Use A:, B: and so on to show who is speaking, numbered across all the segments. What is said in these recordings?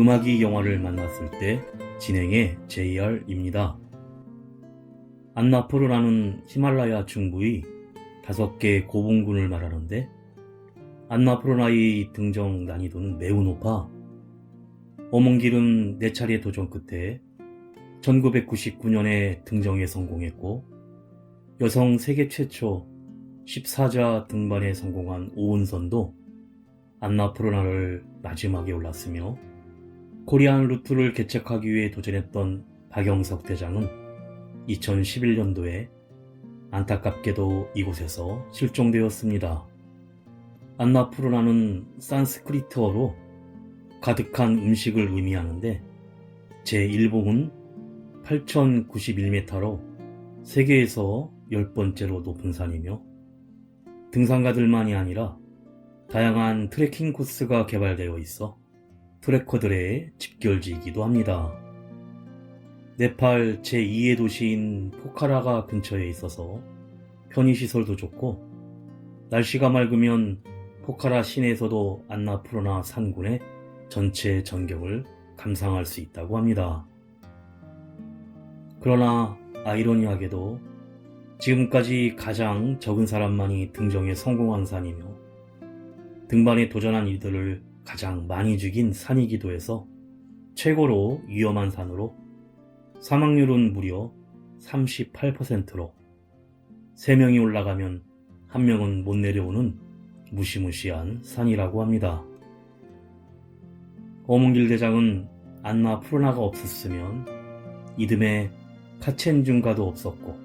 A: 음악이 영화를 만났을 때 진행의 JR입니다. 안나푸르나는 히말라야 중부의 5개 고봉군을 말하는데 안나푸르나의 등정 난이도는 매우 높아 어몽길은 4차례 도전 끝에 1999년에 등정에 성공했고 여성 세계 최초 14자 등반에 성공한 오은선도 안나푸르나를 마지막에 올랐으며 코리안 루트를 개척하기 위해 도전했던 박영석 대장은 2011년도에 안타깝게도 이곳에서 실종되었습니다. 안나푸르나는 산스크리트어로 가득한 음식을 의미하는데 제1봉은 8,091m로 세계에서 10번째로 높은 산이며 등산가들만이 아니라 다양한 트레킹 코스가 개발되어 있어 트레커들의 집결지이기도 합니다. 네팔 제2의 도시인 포카라가 근처에 있어서 편의시설도 좋고 날씨가 맑으면 포카라 시내에서도 안나푸르나 산군의 전체 전경을 감상할 수 있다고 합니다. 그러나 아이러니하게도 지금까지 가장 적은 사람만이 등정에 성공한 산이며 등반에 도전한 이들을 가장 많이 죽인 산이기도 해서 최고로 위험한 산으로 사망률은 무려 38%로 3명이 올라가면 1명은 못 내려오는 무시무시한 산이라고 합니다. 어몽길 대장은 안나푸르나가 없었으면 이듬해 카첸중가도 없었고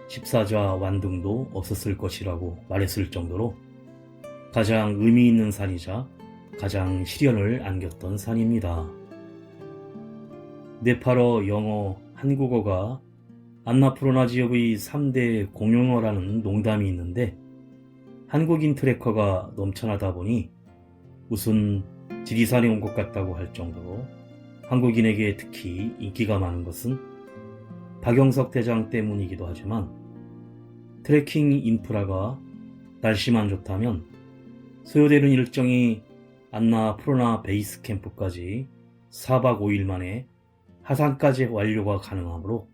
A: 14자 완등도 없었을 것이라고 말했을 정도로 가장 의미 있는 산이자 가장 시련을 안겼던 산입니다. 네팔어, 영어, 한국어가 안나푸르나 지역의 3대 공용어라는 농담이 있는데 한국인 트레커가 넘쳐나다 보니 무슨 지리산에 온 것 같다고 할 정도로 한국인에게 특히 인기가 많은 것은 박영석 대장 때문이기도 하지만 트레킹 인프라가 날씨만 좋다면 소요되는 일정이 안나푸르나 베이스 캠프까지 4박 5일 만에 하산까지 완료가 가능하므로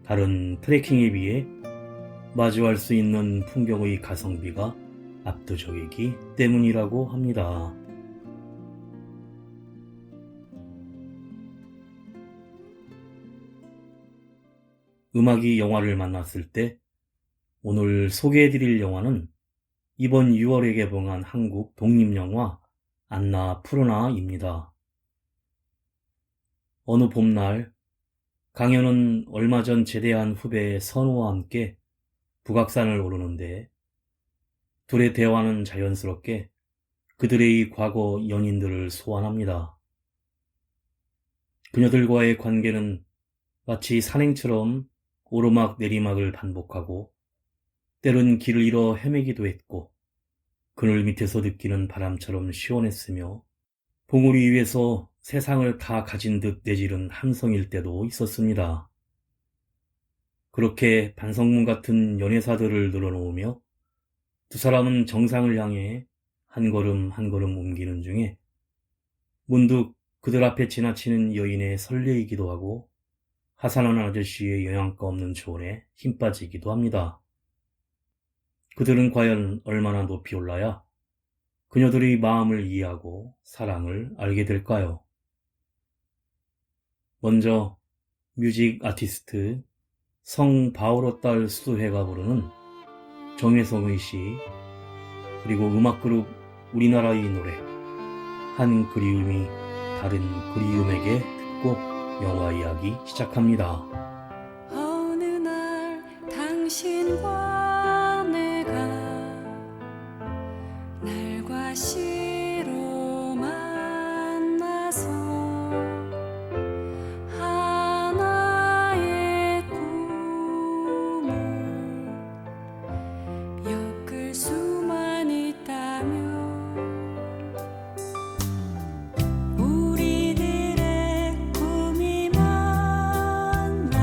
A: 다른 트레킹에 비해 마주할 수 있는 풍경의 가성비가 압도적이기 때문이라고 합니다. 음악이 영화를 만났을 때 오늘 소개해드릴 영화는 이번 6월에 개봉한 한국 독립영화 안나푸르나입니다. 어느 봄날 강현은 얼마 전 제대한 후배 선우와 함께 북악산을 오르는데 둘의 대화는 자연스럽게 그들의 과거 연인들을 소환합니다. 그녀들과의 관계는 마치 산행처럼 오르막 내리막을 반복하고 때론 길을 잃어 헤매기도 했고 그늘 밑에서 느끼는 바람처럼 시원했으며 봉우리 위에서 세상을 다 가진 듯 내지른 함성일 때도 있었습니다. 그렇게 반성문 같은 연애사들을 늘어놓으며 두 사람은 정상을 향해 한 걸음 한 걸음 옮기는 중에 문득 그들 앞에 지나치는 여인의 설레이기도 하고 하산하는 아저씨의 영양가 없는 조언에 힘 빠지기도 합니다. 그들은 과연 얼마나 높이 올라야 그녀들의 마음을 이해하고 사랑을 알게 될까요? 먼저 뮤직 아티스트 성바오로 딸 수혜가 부르는 정혜성의 시 그리고 음악그룹 우리나라의 노래 한 그리움이 다른 그리움에게 듣고 영화 이야기 시작합니다.
B: 어느 날 당신과 내가 날과 시로 만나서 하나의 꿈을 엮을 수만 있다면 우리들의 꿈이 만나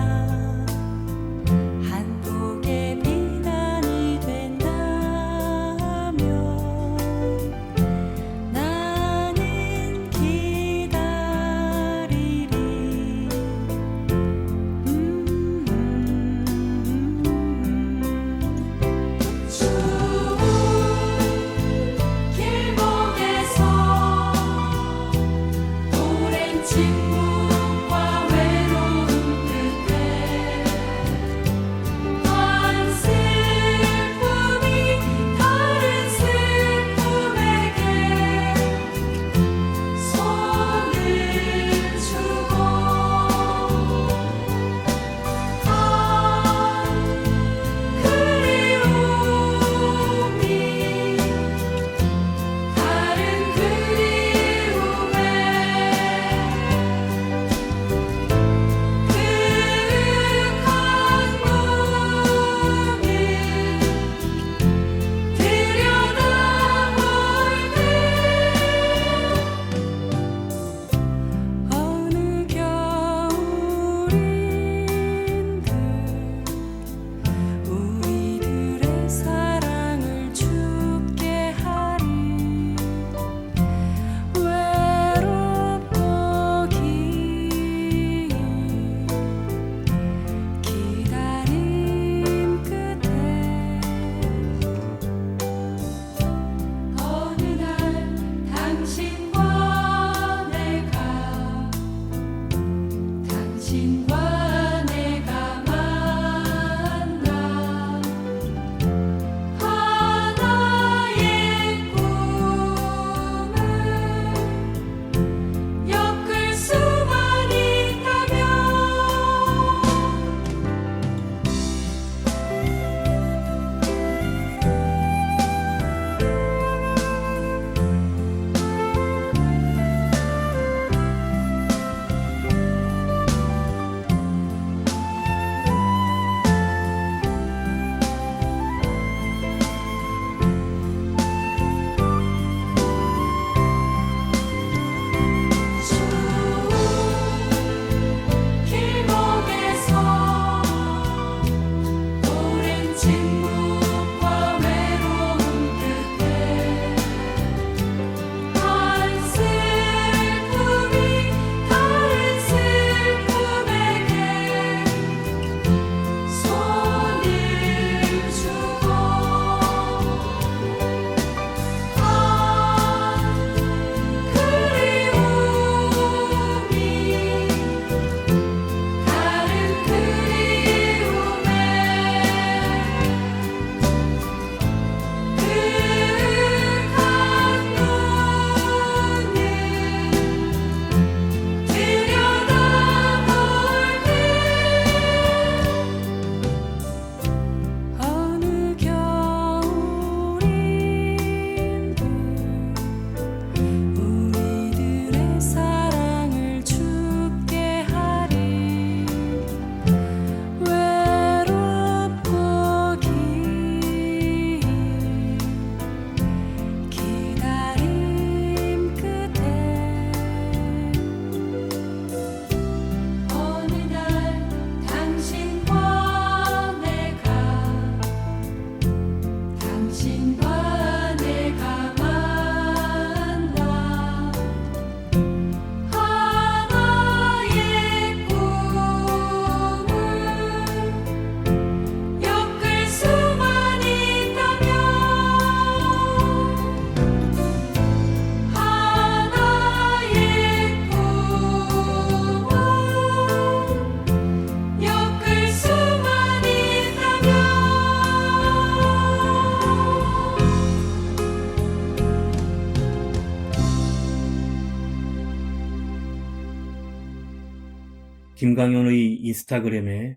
A: 김강현의 인스타그램에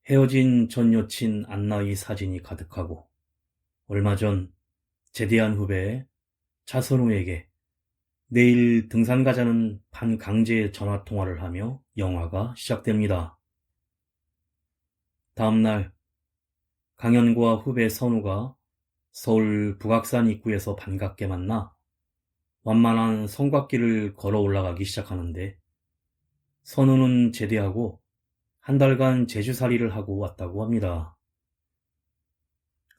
A: 헤어진 전 여친 안나의 사진이 가득하고, 얼마 전 제대한 후배 차선우에게 내일 등산 가자는 반강제 전화통화를 하며 영화가 시작됩니다. 다음날 강현과 후배 선우가 서울 북악산 입구에서 반갑게 만나 완만한 성곽길을 걸어 올라가기 시작하는데, 선우는 제대하고 한 달간 제주살이를 하고 왔다고 합니다.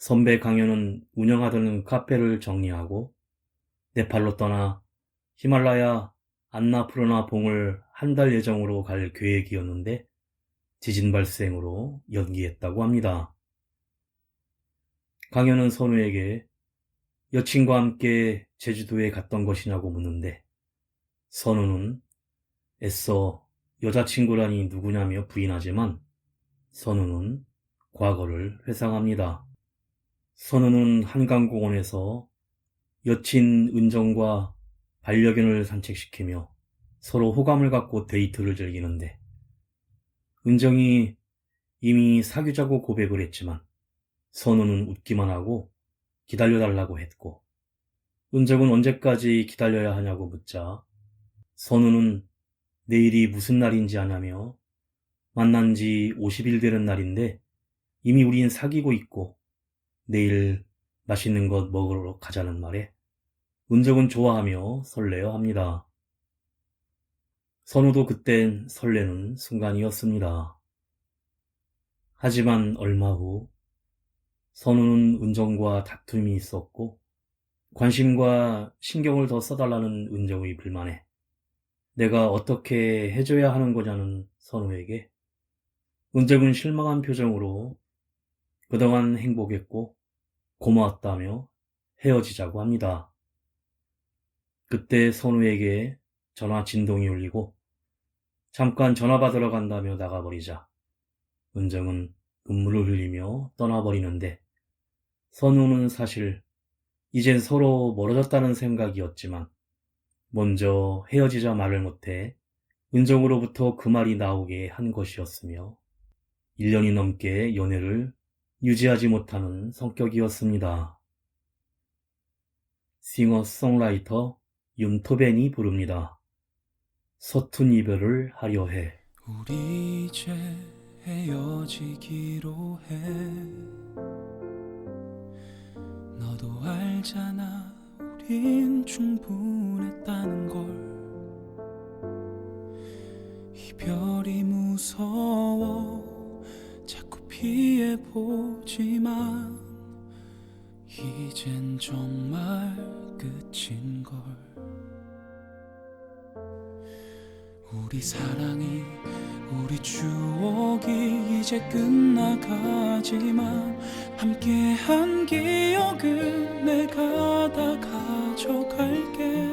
A: 선배 강현은 운영하던 카페를 정리하고 네팔로 떠나 히말라야 안나푸르나 봉을 한 달 예정으로 갈 계획이었는데 지진 발생으로 연기했다고 합니다. 강현은 선우에게 여친과 함께 제주도에 갔던 것이냐고 묻는데, 선우는 애써 여자친구라니 누구냐며 부인하지만 선우는 과거를 회상합니다. 선우는 한강공원에서 여친 은정과 반려견을 산책시키며 서로 호감을 갖고 데이트를 즐기는데, 은정이 이미 사귀자고 고백을 했지만 선우는 웃기만 하고 기다려달라고 했고, 은정은 언제까지 기다려야 하냐고 묻자 선우는 내일이 무슨 날인지 아냐며 만난 지 50일 되는 날인데 이미 우린 사귀고 있고 내일 맛있는 것 먹으러 가자는 말에 은정은 좋아하며 설레어 합니다. 선우도 그땐 설레는 순간이었습니다. 하지만 얼마 후 선우는 은정과 다툼이 있었고, 관심과 신경을 더 써달라는 은정의 불만에 내가 어떻게 해줘야 하는 거냐는 선우에게 은정은 실망한 표정으로 그동안 행복했고 고마웠다며 헤어지자고 합니다. 그때 선우에게 전화 진동이 울리고 잠깐 전화 받으러 간다며 나가버리자 은정은 눈물을 흘리며 떠나버리는데, 선우는 사실 이젠 서로 멀어졌다는 생각이었지만 먼저 헤어지자 말을 못해 은정으로부터 그 말이 나오게 한 것이었으며 1년이 넘게 연애를 유지하지 못하는 성격이었습니다. 싱어송라이터 윤토벤이 부릅니다. 서툰 이별을 하려 해.
C: 우리 이제 헤어지기로 해. 너도 알잖아, 우린 충분했다는 걸. 이별이 무서워 자꾸 피해보지만 이젠 정말 끝인걸. 우리 사랑이, 우리 추억이 이제 끝나가지만 함께한 기억은 내가 다 가져갈게.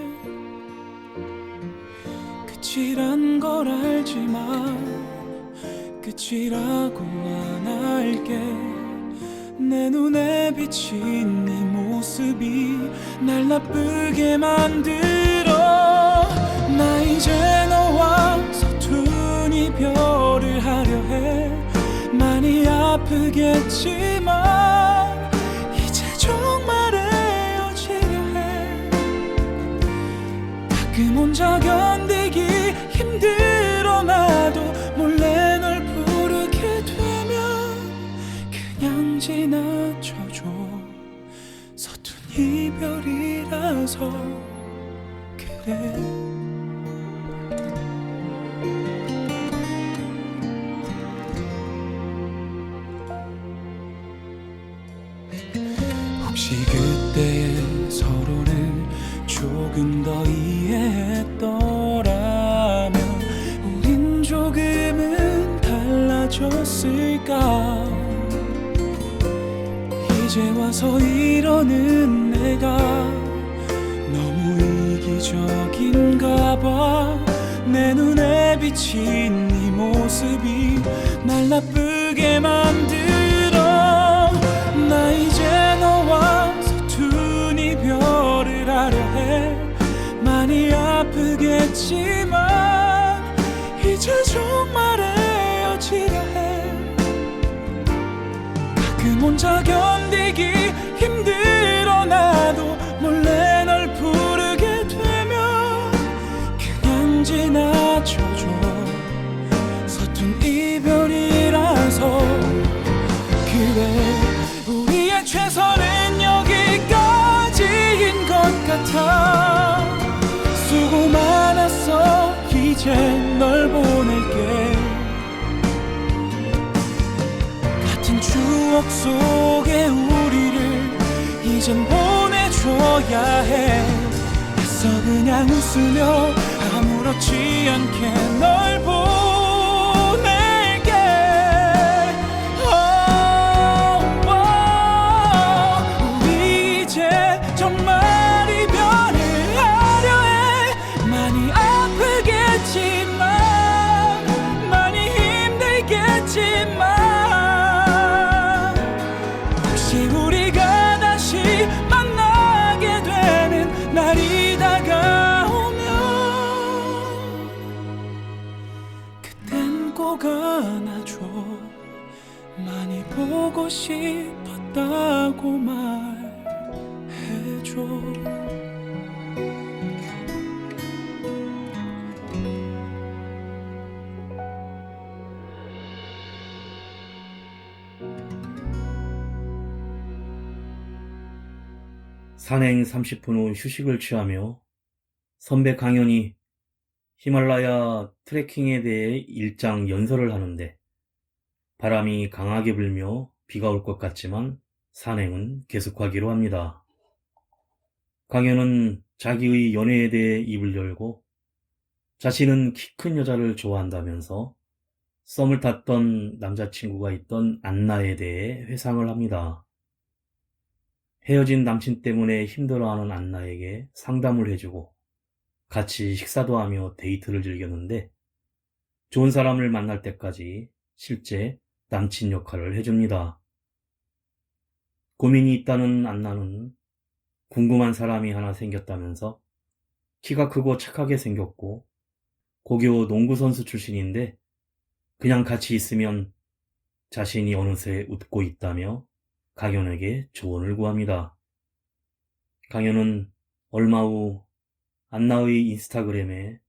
C: 끝이란 걸 알지만 끝이라고 안 할게. 내 눈에 비친 네 모습이 날 나쁘게 만들어. 나 이제 너와 서툰 이별을 하려 해. 많이 아프겠지만 이제 정말 헤어지려 해. 가끔 혼자 견디기 힘들어. 나도 몰래 널 부르게 되면 그냥 지나쳐줘. 서툰 이별이라서 그래. 혹시 그때의 서로를 조금 더 이해했더라면 우린 조금은 달라졌을까. 이제 와서 이러는 내가 너무 이기적인가 봐. 내 눈에 비친 네 모습이 날 나쁘게 만들어. 나 이제 너와 서툰 이별을 하려 해. 많이 아프겠지만 이제 정말 혼자 견디기 힘들어 나도 몰래 널 부르게 되면 그냥 지나쳐줘. 서툰 이별이라서. 그래, 우리의 최선은 여기까지인 것 같아. 수고 많았어. 이제 널 보낼게. 같은 추억 속에 우리를 이젠 보내줘야 해. 애써 그냥 웃으며 아무렇지 않게 널 보낼게. 우리 이제 정말 이별을 하려 해. 많이 아프겠지만 많이 힘들겠지만 혹시 우리가 다시 만나게 되는 날이 다가오면 그땐 꼭 안아줘. 많이 보고 싶었다고 말해줘.
A: 산행 30분 후 휴식을 취하며 선배 강연이 히말라야 트레킹에 대해 일장 연설을 하는데 바람이 강하게 불며 비가 올 것 같지만 산행은 계속하기로 합니다. 강연은 자기의 연애에 대해 입을 열고 자신은 키 큰 여자를 좋아한다면서 썸을 탔던 남자친구가 있던 안나에 대해 회상을 합니다. 헤어진 남친 때문에 힘들어하는 안나에게 상담을 해주고 같이 식사도 하며 데이트를 즐겼는데 좋은 사람을 만날 때까지 실제 남친 역할을 해줍니다. 고민이 있다는 안나는 궁금한 사람이 하나 생겼다면서 키가 크고 착하게 생겼고 고교 농구선수 출신인데 그냥 같이 있으면 자신이 어느새 웃고 있다며 강연에게 조언을 구합니다. 강연은 얼마 후 안나의 인스타그램에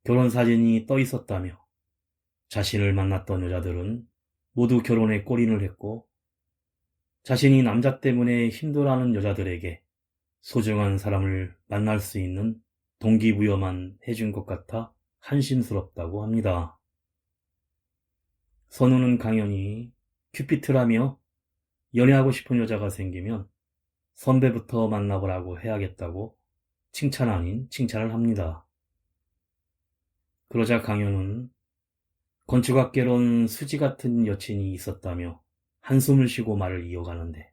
A: 결혼 사진이 떠 있었다며 자신을 만났던 여자들은 모두 결혼에 골인을 했고 자신이 남자 때문에 힘들어하는 여자들에게 소중한 사람을 만날 수 있는 동기부여만 해준 것 같아 한심스럽다고 합니다. 선우는 강연이 큐피트라며 연애하고 싶은 여자가 생기면 선배부터 만나보라고 해야겠다고 칭찬 아닌 칭찬을 합니다. 그러자 강연은 건축학개론 수지 같은 여친이 있었다며 한숨을 쉬고 말을 이어가는데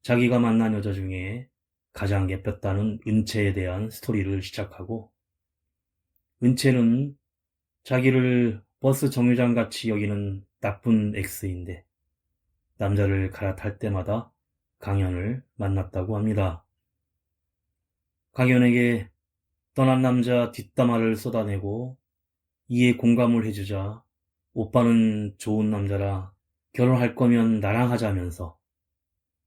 A: 자기가 만난 여자 중에 가장 예뻤다는 은채에 대한 스토리를 시작하고 은채는 자기를 버스 정류장같이 여기는 나쁜 X인데 남자를 갈아탈 때마다 강연을 만났다고 합니다. 강연에게 떠난 남자 뒷담화를 쏟아내고 이에 공감을 해주자 오빠는 좋은 남자라 결혼할 거면 나랑 하자면서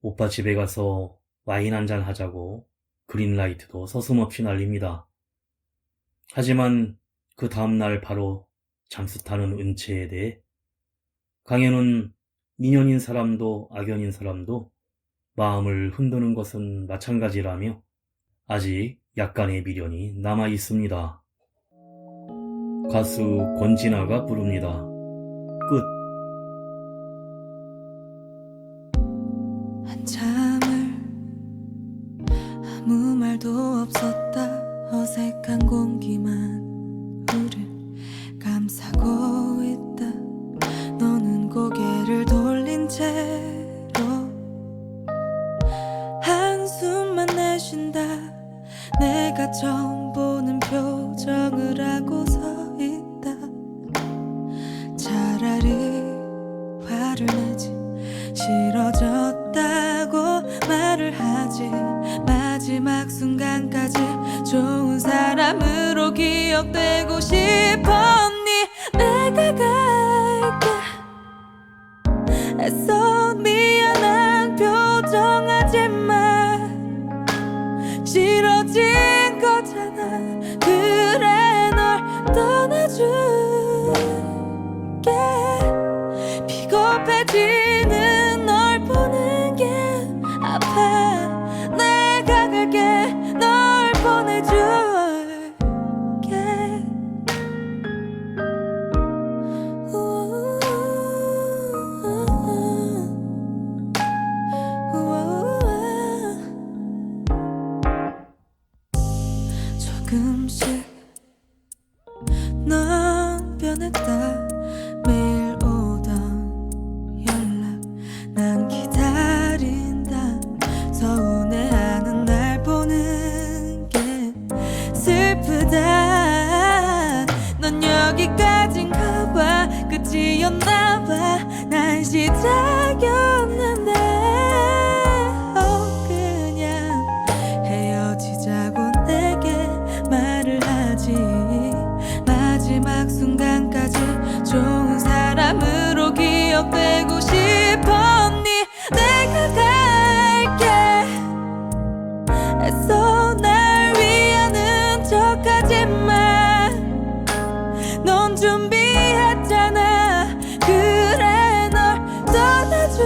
A: 오빠 집에 가서 와인 한잔 하자고 그린라이트도 서슴없이 날립니다. 하지만 그 다음날 바로 잠수 타는 은채에 대해 강연은 미련인 사람도 악연인 사람도 마음을 흔드는 것은 마찬가지라며 아직 약간의 미련이 남아 있습니다. 가수 권진아가 부릅니다. 끝.
B: 한참을 아무 말도 없었다. 어색한 공기만 우릴 감싸고 있다. 너는 고개를 돌린 채로 한숨만 내쉰다. 내가 처음 보는 표정을 하고 서 있다. 차라리 화를 내지 싫어졌다고 말을 하지. 마지막 순간까지 좋은 사람으로 기억되고 싶었니. 내가 갈게 애써 미안 표정하지 마. 싫어진 거잖아. 그래 널 떠나줄게. 비겁해지는 널 보는 게 아파. 내가 갈게. 널 보내줄게. 조금씩 넌 변했다. 매일 오던 연락 난 기다린다. 서운해하는 날 보는 게 슬프다. 넌 여기까지인가 봐. 끝이었나 봐. 난 시작이었는데 그냥 헤어지자고 내게 말을 하지. 마지막 순간까지 좋은 사람으로 기억되고 싶었니. 내가 갈게. 애써 날 위하는 척하지 마. 넌 준비했잖아. 그래 널 떠나줄게.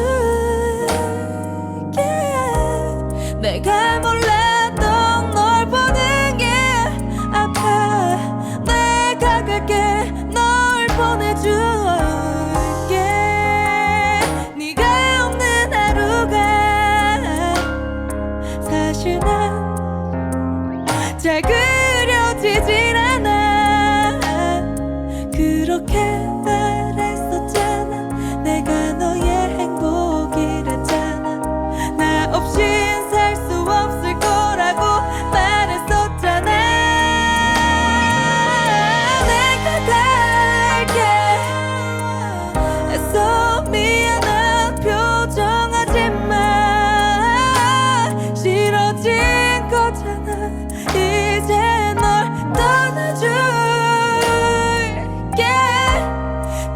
B: 내가 몰랐던 널 보는 게 아파. 내가 갈게. 널 보내줄게. 네가 없는 하루가 사실 난 잘 그려지질 않아. 그렇게 말했었잖아. 내가 너의 행복이랬잖아. 나 없인 살 수 없을 거라고 말했었잖아. 내가 갈게. 애써 미안한 표정하지 마. 싫어진 거잖아. 이제 널 떠나줄게.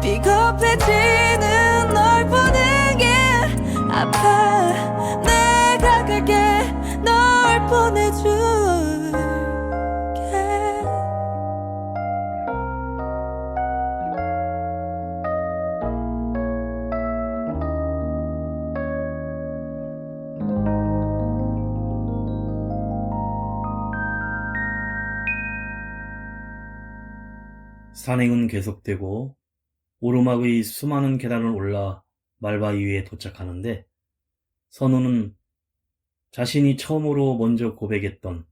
B: 비겁해지는 널 보는 게 아파. 내가 갈게. 널 보내줄게.
A: 산행은 계속되고 오르막의 수많은 계단을 올라 말바위 위에 도착하는데 선우는 자신이 처음으로 먼저 고백했던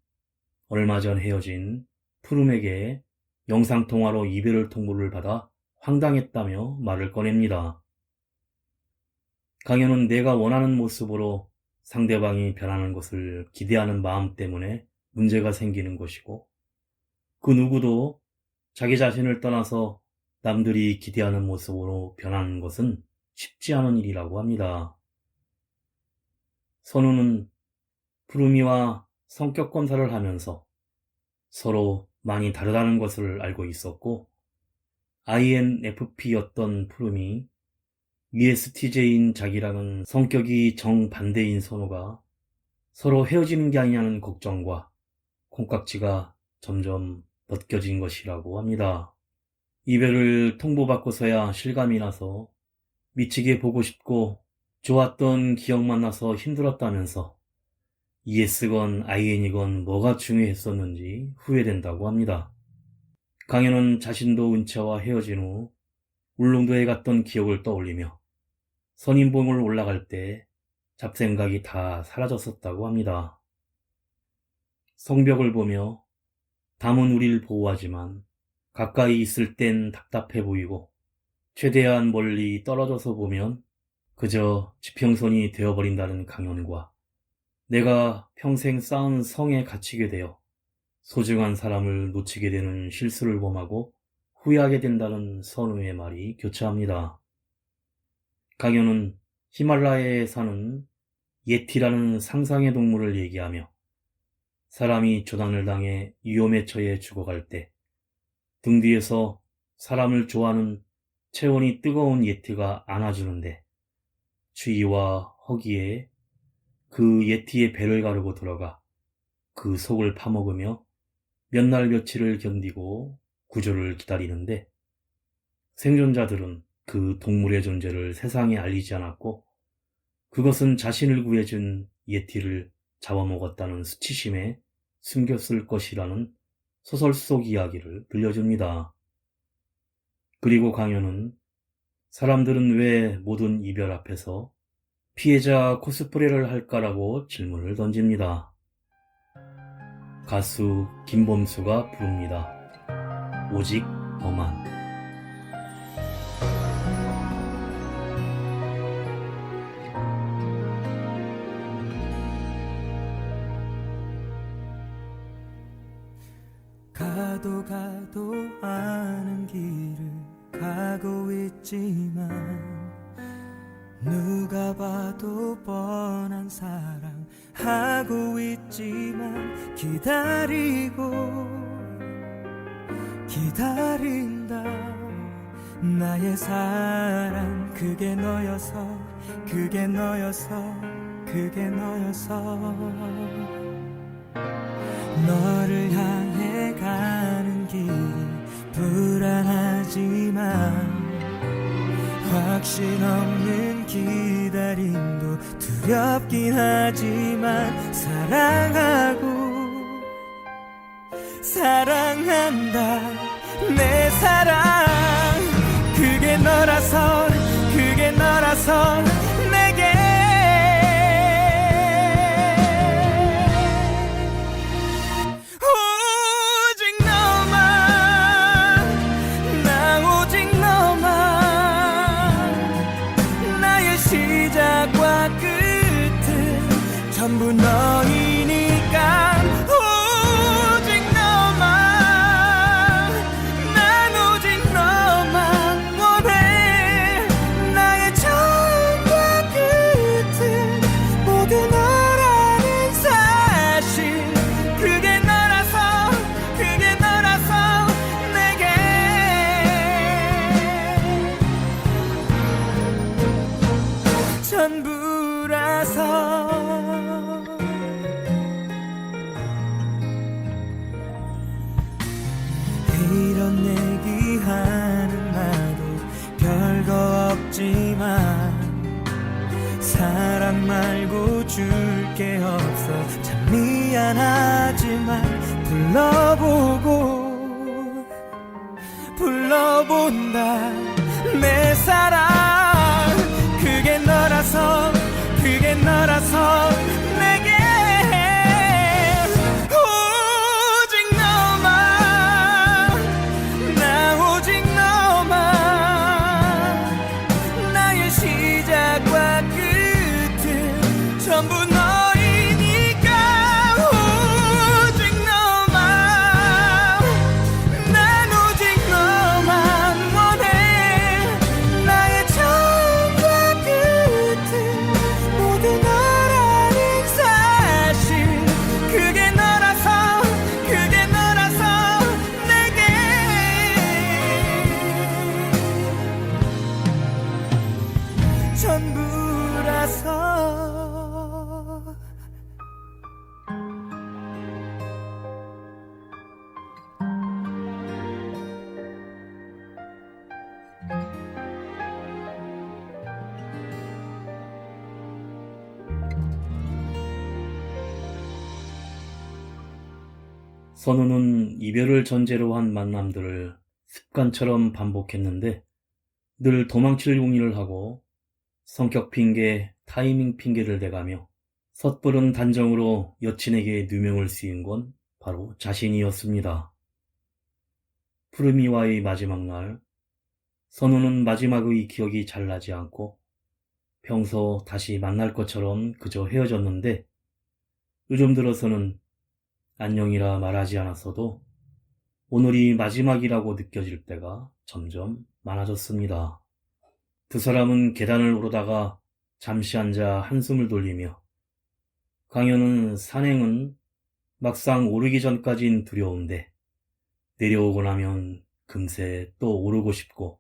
A: 얼마 전 헤어진 푸름에게 영상통화로 이별을 통보를 받아 황당했다며 말을 꺼냅니다. 강현은 내가 원하는 모습으로 상대방이 변하는 것을 기대하는 마음 때문에 문제가 생기는 것이고, 그 누구도 자기 자신을 떠나서 남들이 기대하는 모습으로 변하는 것은 쉽지 않은 일이라고 합니다. 선우는 푸르미와 성격 검사를 하면서 서로 많이 다르다는 것을 알고 있었고, INFP였던 푸름이 ESTJ인 자기랑은 성격이 정반대인 선우가 서로 헤어지는 게 아니냐는 걱정과 콩깍지가 점점 벗겨진 것이라고 합니다. 이별을 통보받고서야 실감이 나서 미치게 보고 싶고 좋았던 기억만 나서 힘들었다면서 ES건 IN이건 뭐가 중요했었는지 후회된다고 합니다. 강현은 자신도 은채와 헤어진 후 울릉도에 갔던 기억을 떠올리며 선인봉을 올라갈 때 잡생각이 다 사라졌었다고 합니다. 성벽을 보며 담은 우릴 보호하지만 가까이 있을 땐 답답해 보이고 최대한 멀리 떨어져서 보면 그저 지평선이 되어버린다는 강현과 내가 평생 쌓은 성에 갇히게 되어 소중한 사람을 놓치게 되는 실수를 범하고 후회하게 된다는 선우의 말이 교차합니다. 강현은 히말라야에 사는 예티라는 상상의 동물을 얘기하며 사람이 조난을 당해 위험에 처해 죽어갈 때 등 뒤에서 사람을 좋아하는 체온이 뜨거운 예티가 안아주는데 추위와 허기에 그 예티의 배를 가르고 들어가 그 속을 파먹으며 몇 날 며칠을 견디고 구조를 기다리는데, 생존자들은 그 동물의 존재를 세상에 알리지 않았고, 그것은 자신을 구해준 예티를 잡아먹었다는 수치심에 숨겼을 것이라는 소설 속 이야기를 들려줍니다. 그리고 강연은 사람들은 왜 모든 이별 앞에서 피해자 코스프레를 할까라고 질문을 던집니다. 가수 김범수가 부릅니다. 오직 너만.
C: 가도 가도 아는 길을 가고 있지만 누가 봐도 뻔한 사랑 하고 있지만 기다린다 나의 사랑 그게 너여서 너를 향해 가는 길이 불안하지만 확신 없는 기다림도 두렵긴 하지만 사랑한다 내 사랑 그게 너라서 내게 오직 너만 나 오직 너만 나의 시작과 끝은 전부 너이니까 오직 너만 난 오직 너만 원해 나의 처음과 끝은 모두 너라는 사실 그게 너라서 내게 전부라서 이런 얘기하는 나도 별거 없지만 사랑 말고 줄 게 없어 참 미안하지만 불러본다 내 사랑 그게 너라서 내게 오직 너만 나 오직 너만 나의 시작과 끝은 전부 너이니까 오직 너만 난 오직 너만 원해 나의 처음과 끝은 모두 너라는 사실 그게 너라서 내게 전부라서
A: 선우는 이별을 전제로 한 만남들을 습관처럼 반복했는데 늘 도망칠 용의를 하고 성격 핑계, 타이밍 핑계를 대가며 섣부른 단정으로 여친에게 누명을 씌운 건 바로 자신이었습니다. 푸르미와의 마지막 날, 선우는 마지막의 기억이 잘 나지 않고 평소 다시 만날 것처럼 그저 헤어졌는데, 요즘 들어서는 안녕이라 말하지 않았어도 오늘이 마지막이라고 느껴질 때가 점점 많아졌습니다. 두 사람은 계단을 오르다가 잠시 앉아 한숨을 돌리며, 강연은 산행은 막상 오르기 전까진 두려운데 내려오고 나면 금세 또 오르고 싶고,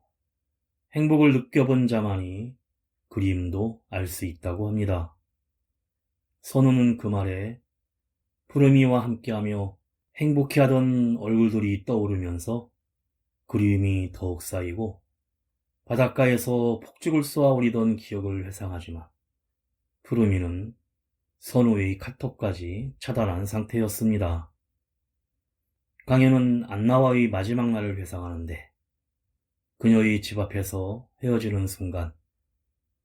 A: 행복을 느껴본 자만이 그리움도 알 수 있다고 합니다. 선우는 그 말에 푸르미와 함께하며 행복해하던 얼굴들이 떠오르면서 그리움이 더욱 쌓이고 바닷가에서 폭죽을 쏘아 올리던 기억을 회상하지만 푸르미는 선우의 카톡까지 차단한 상태였습니다. 강현은 안나와의 마지막 날을 회상하는데 그녀의 집 앞에서 헤어지는 순간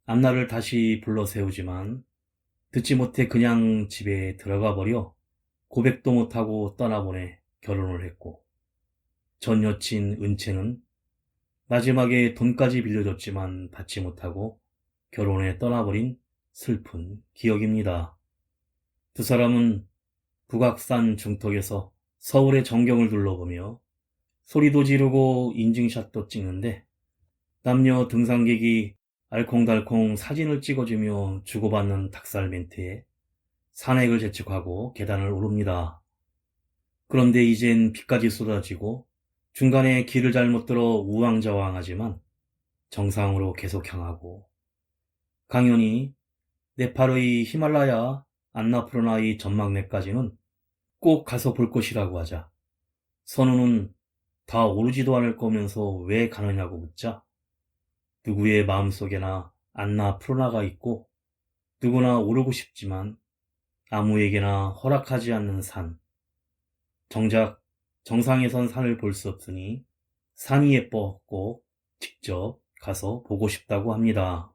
A: 안나를 다시 불러 세우지만 듣지 못해 그냥 집에 들어가 버려 고백도 못하고 떠나보내 결혼을 했고 전 여친 은채는 마지막에 돈까지 빌려줬지만 받지 못하고 결혼해 떠나버린 슬픈 기억입니다. 두 사람은 북악산 중턱에서 서울의 전경을 둘러보며 소리도 지르고 인증샷도 찍는데 남녀 등산객이 알콩달콩 사진을 찍어주며 주고받는 닭살 멘트에 산액을 재촉하고 계단을 오릅니다. 그런데 이젠 비까지 쏟아지고 중간에 길을 잘못 들어 우왕좌왕하지만 정상으로 계속 향하고 강연이 네팔의 히말라야 안나푸르나의 전망대까지는 꼭 가서 볼 것이라고 하자 선우는 다 오르지도 않을 거면서 왜 가느냐고 묻자 누구의 마음속에나 안나푸르나가 있고 누구나 오르고 싶지만 아무에게나 허락하지 않는 산. 정작 정상에선 산을 볼 수 없으니 산이 예뻐 꼭 직접 가서 보고 싶다고 합니다.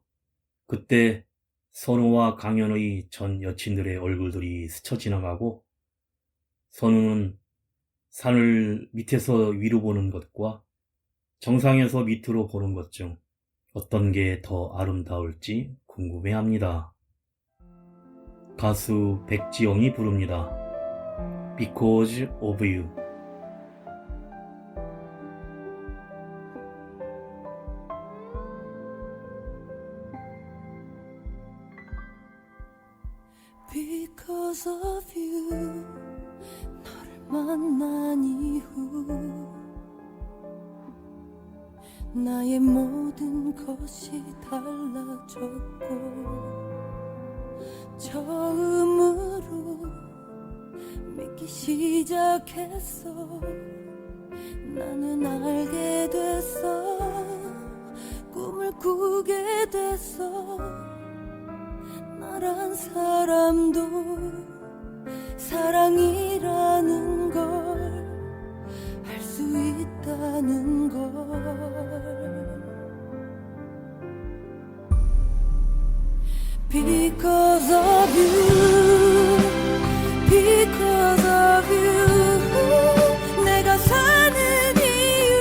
A: 그때 선우와 강현의 전 여친들의 얼굴들이 스쳐 지나가고 선우는 산을 밑에서 위로 보는 것과 정상에서 밑으로 보는 것 중 어떤 게 더 아름다울지 궁금해합니다. 가수 백지영이 부릅니다. Because of You.
B: Because of you 너를 만난 이후 나의 모든 것이 달라졌고 처음으로 믿기 시작했어. 나는 알게 됐어. 꿈을 꾸게 됐어. 나란 사람도 사랑이라는 걸 알 수 있다는 걸. Because of you, because of you, 내가 사는 이유.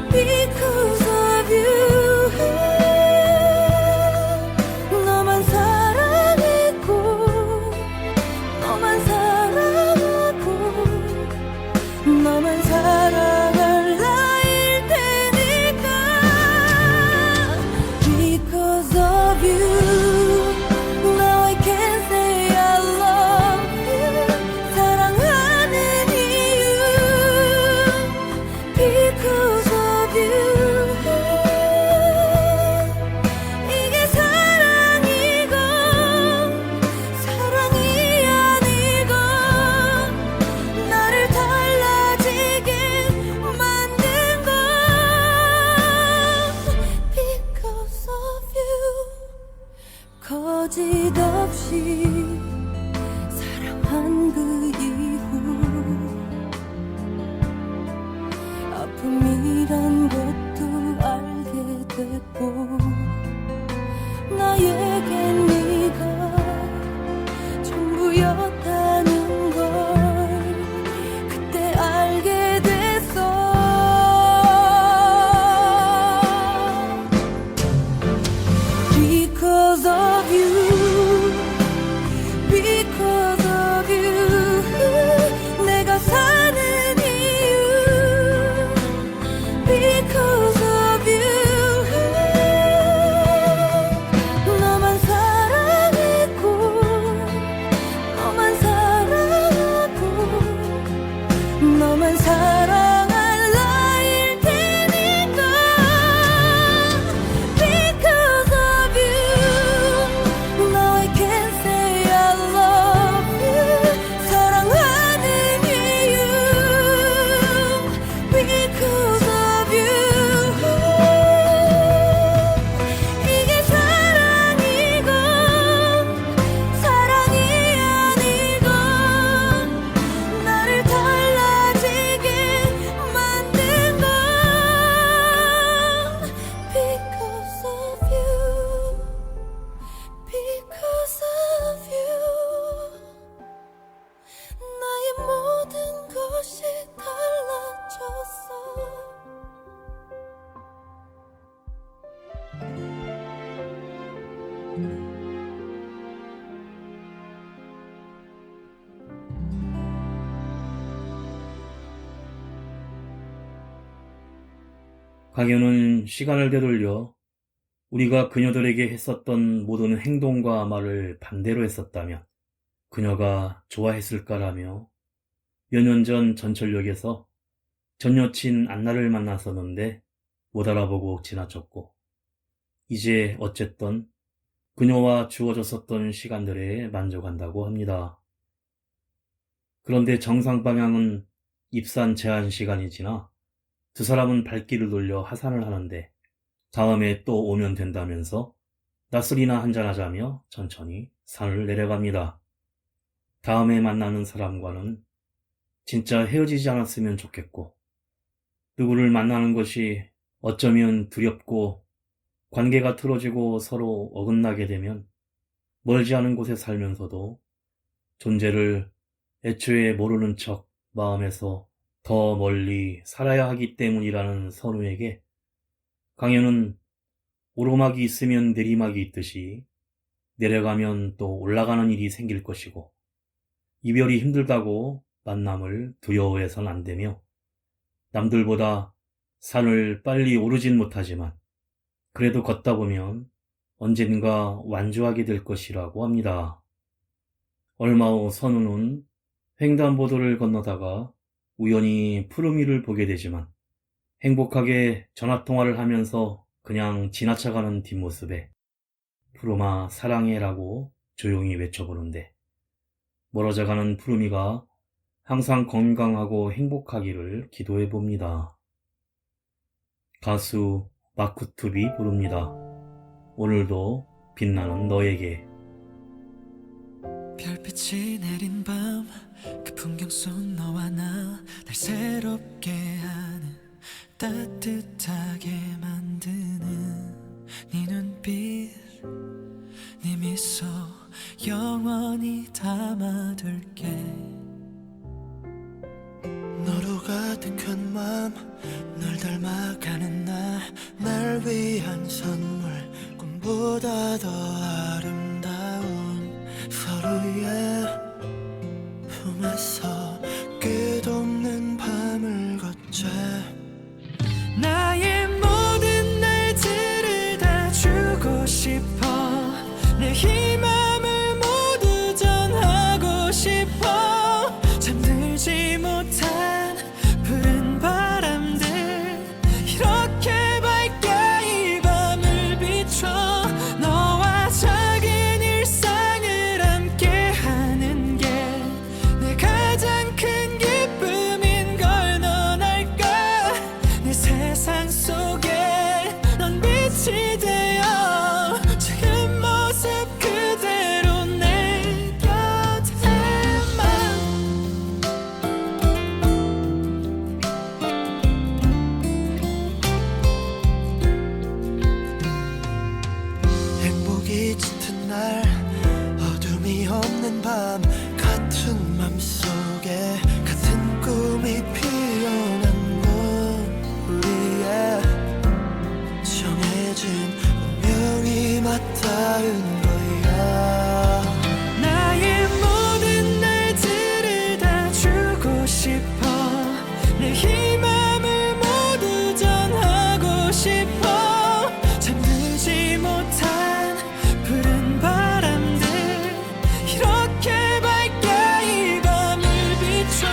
B: Because of you, 너만 사랑했고, 너만 사랑하고, 너만 사랑할 나일 테니까. Because of you, now I can say I love you. 사랑하는 이유. Because of you, 이게 사랑이고 사랑이 아니고 나를 달라지게 만든 건 Because of you. 거짓 없이 사랑한 그 이후 아픔이란 것도 알게 됐고 나에겐 네가 전부였다는 걸 그때 알게 됐어. Because of you, because of you,
A: 강현은 시간을 되돌려 우리가 그녀들에게 했었던 모든 행동과 말을 반대로 했었다면 그녀가 좋아했을까라며 몇 년 전 전철역에서 전 여친 안나를 만났었는데 못 알아보고 지나쳤고 이제 어쨌든 그녀와 주어졌었던 시간들에 만족한다고 합니다. 그런데 정상 방향은 입산 제한 시간이 지나 두 사람은 발길을 돌려 하산을 하는데 다음에 또 오면 된다면서 낮술이나 한잔하자며 천천히 산을 내려갑니다. 다음에 만나는 사람과는 진짜 헤어지지 않았으면 좋겠고 누구를 만나는 것이 어쩌면 두렵고 관계가 틀어지고 서로 어긋나게 되면 멀지 않은 곳에 살면서도 존재를 애초에 모르는 척 마음에서 더 멀리 살아야 하기 때문이라는 선우에게 강현은 오르막이 있으면 내리막이 있듯이 내려가면 또 올라가는 일이 생길 것이고 이별이 힘들다고 만남을 두려워해선 안 되며 남들보다 산을 빨리 오르진 못하지만 그래도 걷다 보면 언젠가 완주하게 될 것이라고 합니다. 얼마 후 선우는 횡단보도를 건너다가 우연히 푸르미를 보게 되지만 행복하게 전화통화를 하면서 그냥 지나쳐가는 뒷모습에 푸르마 사랑해라고 조용히 외쳐보는데 멀어져가는 푸르미가 항상 건강하고 행복하기를 기도해봅니다. 가수 마쿠투비 부릅니다. 오늘도 빛나는 너에게.
C: 별빛이 내린 밤 그 풍경 속 너와 나 날 새롭게 하는 따뜻하게 만드는 네 눈빛 네 미소 영원히 담아둘게 너로 가득한 맘 널 닮아가는 날 위한 선물 꿈보다 더 아름다운 서로의 품에서 끝없는 밤을 걷자 나의 모든 날들을 다 주고 싶어 내 이 맘을 모두 전하고 싶어 잠들지 못한 푸른 바람들 이렇게 밝게 이 밤을 비춰 너와 작은 일상을 함께하는 게 내 가장 큰 기쁨인 걸 넌 알까 내 세상 속에 넌 빛이 되어 지금 모습 그대로 내 곁에만 행복이 짙은 날 어둠이 없는 밤 같은 맘속에 같은 꿈이 피어난 건 우리의 정해진 운명이 맞닿은 거야 나의 모든 날들을 다 주고 싶어 내 이 맘을 모두 전하고 싶어 잠들지 못한 푸른 바람들 이렇게 밝게 이 밤을 비춰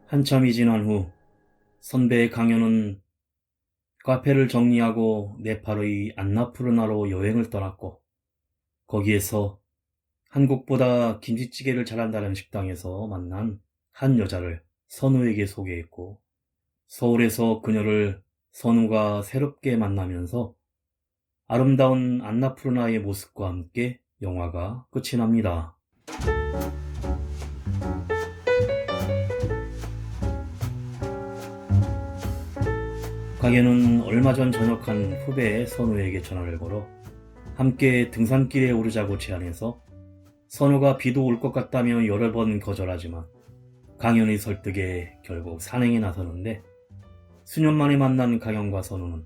A: 한참이 지난 후 선배 강현은 카페를 정리하고 네팔의 안나푸르나로 여행을 떠났고, 거기에서 한국보다 김치찌개를 잘한다는 식당에서 만난 한 여자를 선우에게 소개했고, 서울에서 그녀를 선우가 새롭게 만나면서 아름다운 안나푸르나의 모습과 함께 영화가 끝이 납니다. 강현은 얼마 전 전역한 후배 선우에게 전화를 걸어 함께 등산길에 오르자고 제안해서, 선우가 비도 올 것 같다며 여러 번 거절하지만 강현의 설득에 결국 산행에 나서는데, 수년 만에 만난 강현과 선우는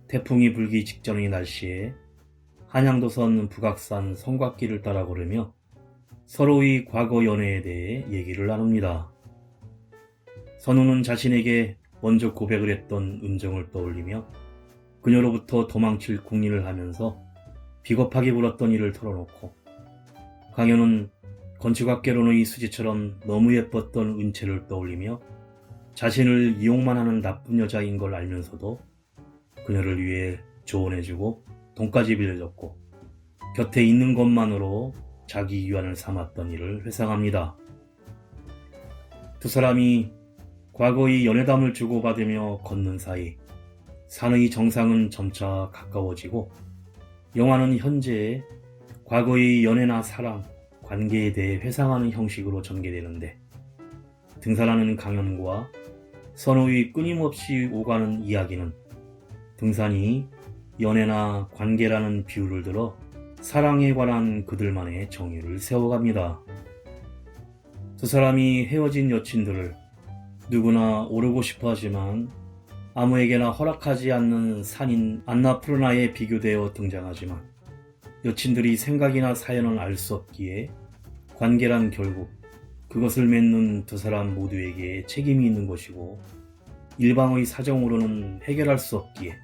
A: 태풍이 불기 직전의 날씨에 한양도선 북악산 성곽길을 따라 걸으며 서로의 과거 연애에 대해 얘기를 나눕니다. 선우는 자신에게 먼저 고백을 했던 은정을 떠올리며 그녀로부터 도망칠 궁리를 하면서 비겁하게 굴었던 일을 털어놓고, 강현은 건축학개론의 수지처럼 너무 예뻤던 은채를 떠올리며 자신을 이용만 하는 나쁜 여자인 걸 알면서도 그녀를 위해 조언해주고 돈까지 빌려줬고 곁에 있는 것만으로 자기 유안을 삼았던 일을 회상합니다. 두 사람이 과거의 연애담을 주고받으며 걷는 사이 산의 정상은 점차 가까워지고, 영화는 현재의 과거의 연애나 사랑, 관계에 대해 회상하는 형식으로 전개되는데, 등산하는 강현과 선우의 끊임없이 오가는 이야기는 등산이 연애나 관계라는 비유를 들어 사랑에 관한 그들만의 정의를 세워갑니다. 두 사람이 헤어진 여친들을 누구나 오르고 싶어 하지만 아무에게나 허락하지 않는 산인 안나푸르나에 비교되어 등장하지만, 여친들이 생각이나 사연을 알 수 없기에 관계란 결국 그것을 맺는 두 사람 모두에게 책임이 있는 것이고, 일방의 사정으로는 해결할 수 없기에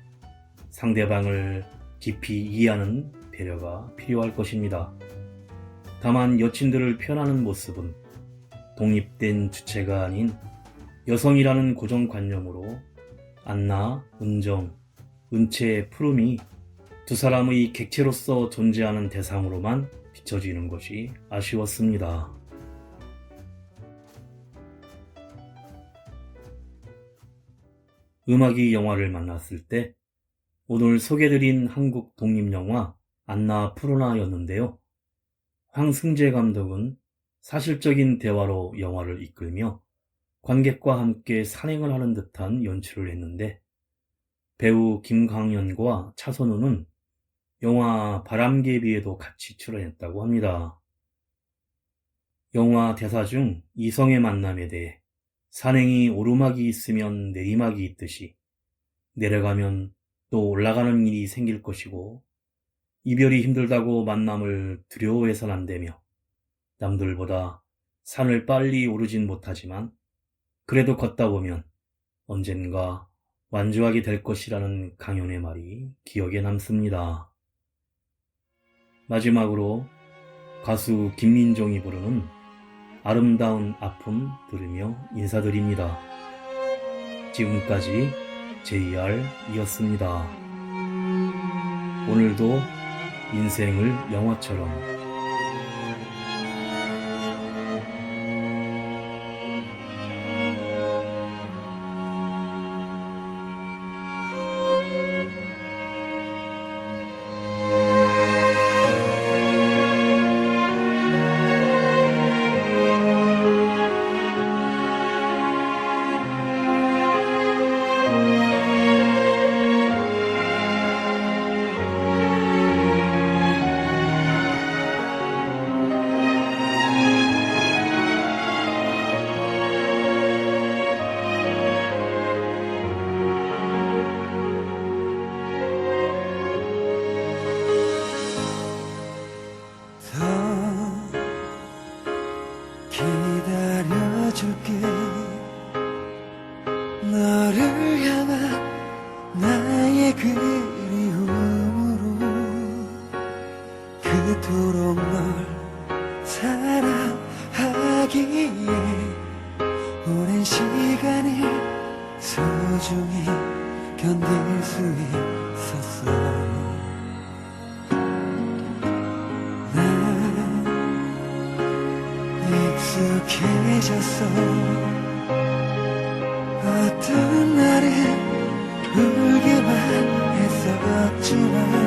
A: 상대방을 깊이 이해하는 배려가 필요할 것입니다. 다만 여친들을 표현하는 모습은 독립된 주체가 아닌 여성이라는 고정관념으로 안나, 은정, 은채, 푸름이 두 사람의 객체로서 존재하는 대상으로만 비춰지는 것이 아쉬웠습니다. 음악이 영화를 만났을 때 오늘 소개드린 한국 독립영화 안나푸르나였는데요. 황승재 감독은 사실적인 대화로 영화를 이끌며 관객과 함께 산행을 하는 듯한 연출을 했는데, 배우 김광현과 차선우는 영화 바람개비에도 같이 출연했다고 합니다. 영화 대사 중 이성의 만남에 대해 산행이 오르막이 있으면 내리막이 있듯이 내려가면 또 올라가는 일이 생길 것이고, 이별이 힘들다고 만남을 두려워해선 안 되며 남들보다 산을 빨리 오르진 못하지만 그래도 걷다 보면 언젠가 완주하게 될 것이라는 강현의 말이 기억에 남습니다. 마지막으로 가수 김민종이 부르는 아름다운 아픔 들으며 인사드립니다. 지금까지 JR이었습니다. 오늘도 인생을 영화처럼
C: 있어. 어떤 날은 울기만 했었지만